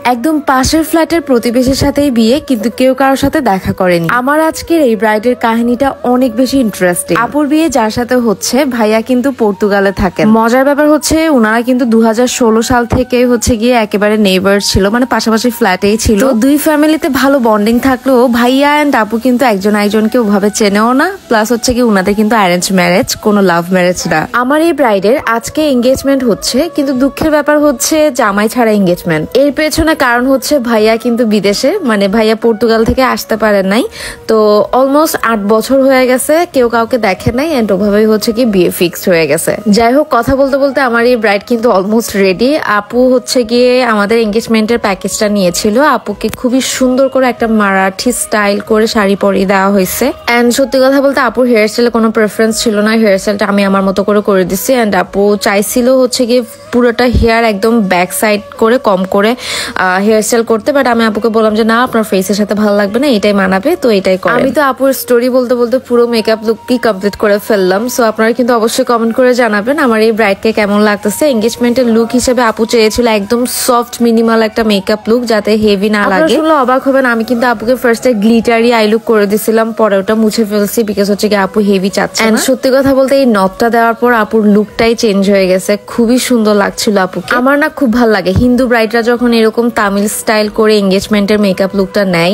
একদম পাশের ফ্ল্যাটের প্রতিবেশীর সাথেই বিয়ে, কিন্তু কেউ কারোর সাথে দেখা করেনি। আমার আজকের এই ব্রাইডের কাহিনীটা অনেক বেশি ইন্টারেস্টিং। আপুর বিয়ে যার সাথে হচ্ছে, ভাইয়া কিন্তু পর্তুগালে থাকেন। মজার ব্যাপার হচ্ছে ওনারা কিন্তু 2016 সাল থেকে হচ্ছে গিয়ে একেবারে নেইবার ছিল, মানে পাশাপাশি ফ্ল্যাটেই ছিল। দুই ফ্যামিলিতে ভালো বন্ডিং থাকলেও ভাইয়া এন্ড আপু কিন্তু একজন একজনকে ওভাবে চেনেও না। প্লাস হচ্ছে কি উনাদের কিন্তু অ্যারেঞ্জ ম্যারেজ, কোনো লাভ ম্যারেজ না। আমার এই ব্রাইডের আজকে এঙ্গেজমেন্ট হচ্ছে, কিন্তু দুঃখের ব্যাপার হচ্ছে জামাই ছাড়া এঙ্গেজমেন্ট। এর পেছনে কারণ হচ্ছে ভাইয়া কিন্তু বিদেশে, মানে ভাইয়া পর্তুগাল থেকে আসতে পারেন নাই। তো অলমোস্ট 8 বছর হয়ে গেছে, কেউ কাউকে দেখে নাই এন্ড ওভাবেই হচ্ছে কি বিয়ে ফিক্সড হয়ে গেছে। যাই হোক, কথা বলতে বলতে আমার এই ব্রাইড কিন্তু অলমোস্ট রেডি। আপু হচ্ছে গিয়ে আমাদের এঙ্গেজমেন্টের প্যাকেজটা নিয়েছিল। আপুকে খুবই সুন্দর করে একটা মারাঠি স্টাইল করে শাড়ি পরিয়ে দেওয়া হয়েছে। এন্ড সত্যি কথা বলতে আপুর হেয়ার স্টাইলে কোনো প্রেফারেন্স ছিল না, হেয়ার স্টাইলটা আমি আমার মতো করে দিচ্ছি। এন্ড আপু চাইছিল হচ্ছে গিয়ে পুরোটা হেয়ার একদম ব্যাক সাইড করে কম করে হেয়ার স্টাইল করতে, বাট আমি আপুকে বললাম যে না, আপনার ফেসের সাথে ভালো লাগবে না, এটাই মানাবে, তো এটাই করেন। আমি তো আপুর স্টোরি বলতে বলতে পুরো মেকআপ লুকই কমপ্লিট করে ফেললাম। সো আপনারা কিন্তু অবশ্যই কমেন্ট করে জানাবেন আমার এই ব্রাইডকে কেমন লাগতেছে। এঙ্গেজমেন্টের লুক হিসেবে আপু চেয়েছিল একদম সফট মিনিমাল একটা মেকআপ লুক, যাতে হেভি না লাগে। শুনলে অবাক হবেন, আমি কিন্তু আপুকে ফার্স্টে গ্লিটারি আই লুক করে দিছিলাম, পরে ওটা মুছে ফেলছি বিকজ হচ্ছে কি আপু হেভি চাচ্ছে। এন্ড সত্যি কথা বলতে এই নথটা দেওয়ার পর আপুর লুকটাই চেঞ্জ হয়ে গেছে, খুবই সুন্দর লাগছিল আপুকে। আমার না খুব ভালো লাগে হিন্দু ব্রাইডরা যখন এরকম তামিল স্টাইল করে এঙ্গেজমেন্টের মেকআপ লুকটা নেয়,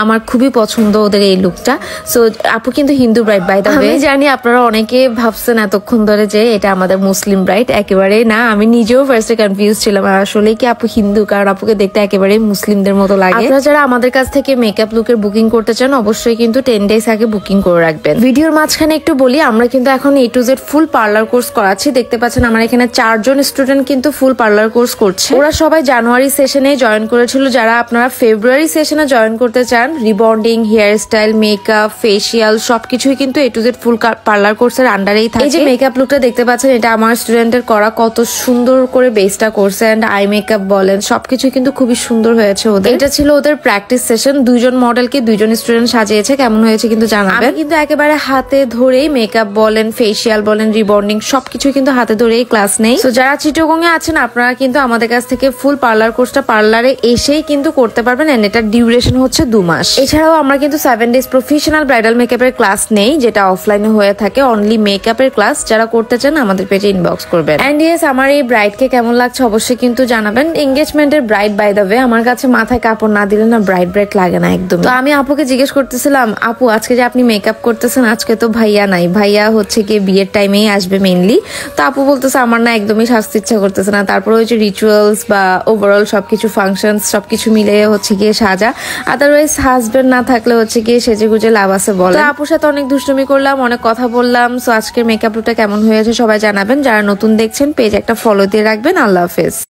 আমার খুবই পছন্দ ওদের এই লুকটা। সো আপু কিন্তু Hindu bride by the way. আমি জানি আপনারা অনেকে ভাবছেন এতক্ষণ ধরে যে এটা আমাদের মুসলিম ব্রাইড, একেবারে না। আমি নিজেও ফার্স্টে কনফিউজ ছিলাম আসলে কি আপু হিন্দু, কারণ আপুকে দেখতে একেবারে মুসলিমদের মতো লাগে। আপনারা যারা আমাদের কাছ থেকে মেকআপ লুকের বুকিং করতে চান অবশ্যই কিন্তু 10 ডেজ আগে বুকিং করে রাখবেন। ভিডিওর মাঝখানে একটু বলি, আমরা কিন্তু এখন A to Z full parlour course করাচ্ছি। দেখতে পাচ্ছেন আমার এখানে 4 জন স্টুডেন্ট কিন্তু ফুল পার্লার কোর্স করছে। ওরা সবাই জানুয়ারি সেশনে জয়েন করেছিল। যারা আপনারা ফেব্রুয়ারি সেশনে জয়েন করতে চান, rebonding, hair style, makeup, facial সবকিছুই কিন্তু A to Z full parlour কোর্সের আন্ডারেই থাকে। এই যে মেকআপ লুকটা দেখতে পাচ্ছেন, এটা আমার স্টুডেন্টের করা, কত সুন্দর করে বেসটা করছে। এন্ড আই মেকআপ বলেন সবকিছু কিন্তু খুবই সুন্দর হয়েছে ওদের। এটা ছিল ওদের প্র্যাকটিস সেশন। 2 জন মডেলকে 2 জন স্টুডেন্ট সাজিয়েছে, কেমন হয়েছে কিন্তু জানাবেন। আমি কিন্তু একেবারে হাতে ধরেই মেকআপ বলেন, ফেসিয়াল বলেন, রিবন্ডিং সবকিছু কিন্তু হাতে ধরেই ক্লাস নেই। তো যারা চিটাগং এ আছেন আপনারা কিন্তু আমাদের কাছ থেকে ফুল পার্লার কোর্সটা পার্লারে এসেই কিন্তু করতে পারবেন। এন্ড এটার ডিউরেশন হচ্ছে 2 মাস। এছাড়াও আমরা কিন্তু 7 ডেজ প্রফেশনাল ব্রাইডাল মেকআপের ক্লাস নেই, যেটা অফলাইনে হয়ে থাকে। অনলি মেকআপের ক্লাস যারা করতে চান আমাদের পেজে ইনবক্স করবেন। এন্ড ইয়েস, আমার এই ব্রাইডকে কেমন লাগছে অবশ্যই কিন্তু জানাবেন। এঙ্গেজমেন্টের ব্রাইড বাই দ্য ওয়ে, আমার কাছে মাথায় কাপড় না দিলে না ব্রাইড লাগে না একদম। তো আমি আপুকে জিজ্ঞেস করতেছিলাম, আপু আজকে যে আপনি মেকআপ করতেছেন, আজকে তো ভাইয়া নাই, ভাইয়া হচ্ছে কি বিয়ের টাইমেই আসবে মেইনলি। তো আপু বলতেছে আমার না একদমই সাজতে ইচ্ছা করতেছে না। তারপরে ওই যে রিচুয়ালস বা ওভারঅল সবকিছু ফাংশন সবকিছু মিলে হচ্ছে গিয়ে সাজা, আদারওয়াইজ হাজবেন্ড না থাকলে হচ্ছে গিয়ে সেজে গুজে লাভ আছে বলে। তো আপুর সাথে অনেক দুষ্টুমি করলাম, অনেক কথা বললাম। সো আজকের মেকআপ লুকটা কেমন হয়েছে সবাই জানাবেন। যারা নতুন দেখছেন পেজ একটা ফলো দিয়ে রাখবেন। আল্লাহ হাফেজ।